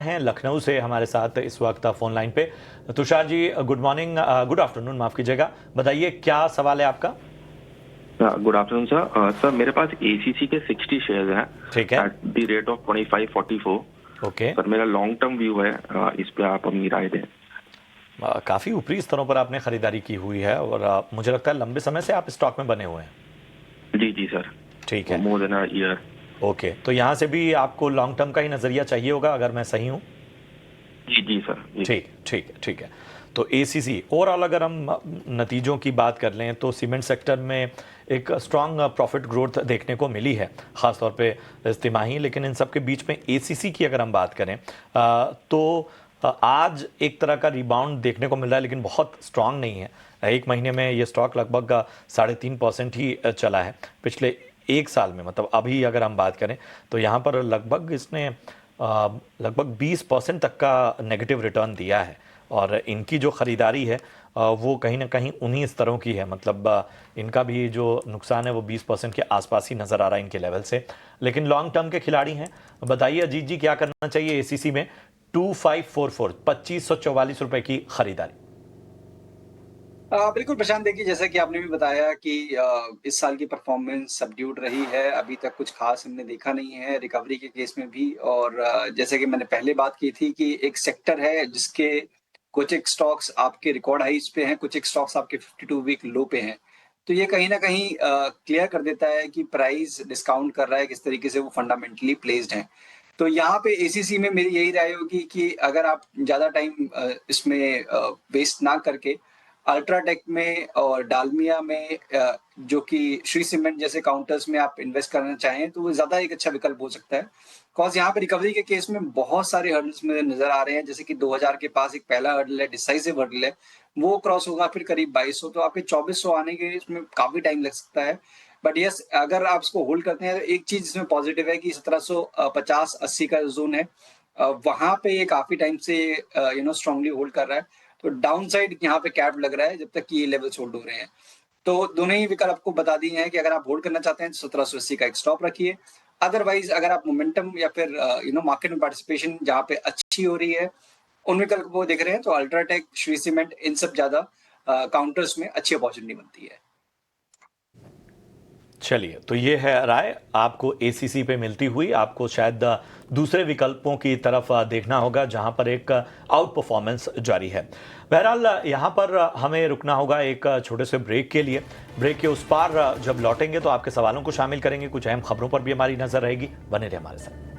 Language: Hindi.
हैं लखनऊ से हमारे साथ इस वक्त फोन लाइन पे। Tushar ji, good morning, good afternoon, माफ कीजिएगा। बताइए क्या सवाल है आपका। Good afternoon sir. सर मेरे पास एसीसी के 60 शेयर्स हैं ठीक है। At the rate of 2544। Okay. Sir मेरा लॉन्ग टर्म व्यू है, इस पे आप अपनी राय दें। काफ़ी ऊपरी स्तरों पर आपने खरीदारी की हुई है और मुझे लगता है लंबे समय से आप स्टॉक में बने हुए हैं। जी जी सर, ठीक है। More than a year. Okay, तो यहाँ से भी आपको लॉन्ग टर्म का ही नज़रिया चाहिए होगा, अगर मैं सही हूँ। जी जी सर जी। ठीक ठीक है, ठीक है। तो एसीसी ओवरऑल अगर हम नतीजों की बात कर लें तो सीमेंट सेक्टर में एक स्ट्रांग प्रॉफिट ग्रोथ देखने को मिली है, ख़ासतौर पे इस तिमाही। लेकिन इन सब के बीच में एसीसी की अगर हम बात करें तो आज एक तरह का रिबाउंड देखने को मिल रहा है, लेकिन बहुत स्ट्रांग नहीं है। एक महीने में ये स्टॉक लगभग 3.5% ही चला है पिछले एक साल में। मतलब अभी अगर हम बात करें तो यहाँ पर लगभग इसने लगभग 20% तक का नेगेटिव रिटर्न दिया है। और इनकी जो ख़रीदारी है वो कहीं ना कहीं उन्हीं स्तरों की है। मतलब इनका भी जो नुकसान है वो 20% के आसपास ही नज़र आ रहा है इनके लेवल से। लेकिन लॉन्ग टर्म के खिलाड़ी हैं। बताइए अजीत जी, क्या करना चाहिए एसीसी में 2544 ₹2544 की खरीदारी। बिल्कुल प्रशांत, देखिए जैसा कि आपने भी बताया कि इस साल की परफॉर्मेंस सबड्यूड रही है। अभी तक कुछ खास हमने देखा नहीं है रिकवरी के केस में भी। और जैसे कि मैंने पहले बात की थी कि एक सेक्टर है जिसके कुछ एक स्टॉक्स आपके रिकॉर्ड हाइज पे हैं, कुछ एक स्टॉक्स आपके 52 वीक लो पे हैं। तो ये कहीं न कहीं क्लियर कर देता है कि प्राइस डिस्काउंट कर रहा है, किस तरीके से वो फंडामेंटली प्लेस्ड हैं। तो यहाँ पे एसीसी में मेरी यही राय होगी कि अगर आप ज़्यादा टाइम इसमें वेस्ट ना करके अल्ट्राटेक में और डालमिया में जो कि श्री सीमेंट जैसे काउंटर्स में आप इन्वेस्ट करना चाहें तो वो ज़्यादा एक अच्छा विकल्प हो सकता है। बिकॉज़ यहाँ पे रिकवरी के केस में बहुत सारे हर्डल्स मुझे नज़र आ रहे हैं। जैसे कि 2000 के पास एक पहला हर्डल है, डिसाइसिव हर्डल है, वो क्रॉस होगा फिर करीब 2200, तो आपके 2400 आने के इसमें काफ़ी टाइम लग सकता है। बट यस, अगर आप इसको होल्ड करते हैं तो एक चीज़ इसमें पॉजिटिव है कि 1750-80 का ज़ोन है, वहाँ पे ये काफ़ी टाइम से स्ट्रांगली होल्ड कर रहा है। तो डाउन साइड यहाँ पे कैप लग रहा है जब तक कि ये लेवल्स होल्ड हो रहे हैं। तो दोनों ही विकल्प आपको बता दिए हैं कि अगर आप होल्ड करना चाहते हैं तो 1780 का एक स्टॉप रखिए। अदरवाइज अगर आप मोमेंटम या फिर मार्केट में पार्टिसिपेशन जहाँ पे अच्छी हो रही है उन विकल्प को देख रहे हैं तो अल्ट्राटेक, श्री सीमेंट, इन सब ज्यादा काउंटर्स में अच्छी अपॉर्चुनिटी बनती है। चलिए, तो ये है राय आपको एसीसी पे मिलती हुई। आपको शायद दूसरे विकल्पों की तरफ देखना होगा जहां पर एक आउट परफॉर्मेंस जारी है। बहरहाल यहां पर हमें रुकना होगा एक छोटे से ब्रेक के लिए। ब्रेक के उस पार जब लौटेंगे तो आपके सवालों को शामिल करेंगे, कुछ अहम खबरों पर भी हमारी नजर रहेगी। बने रहे हमारे साथ।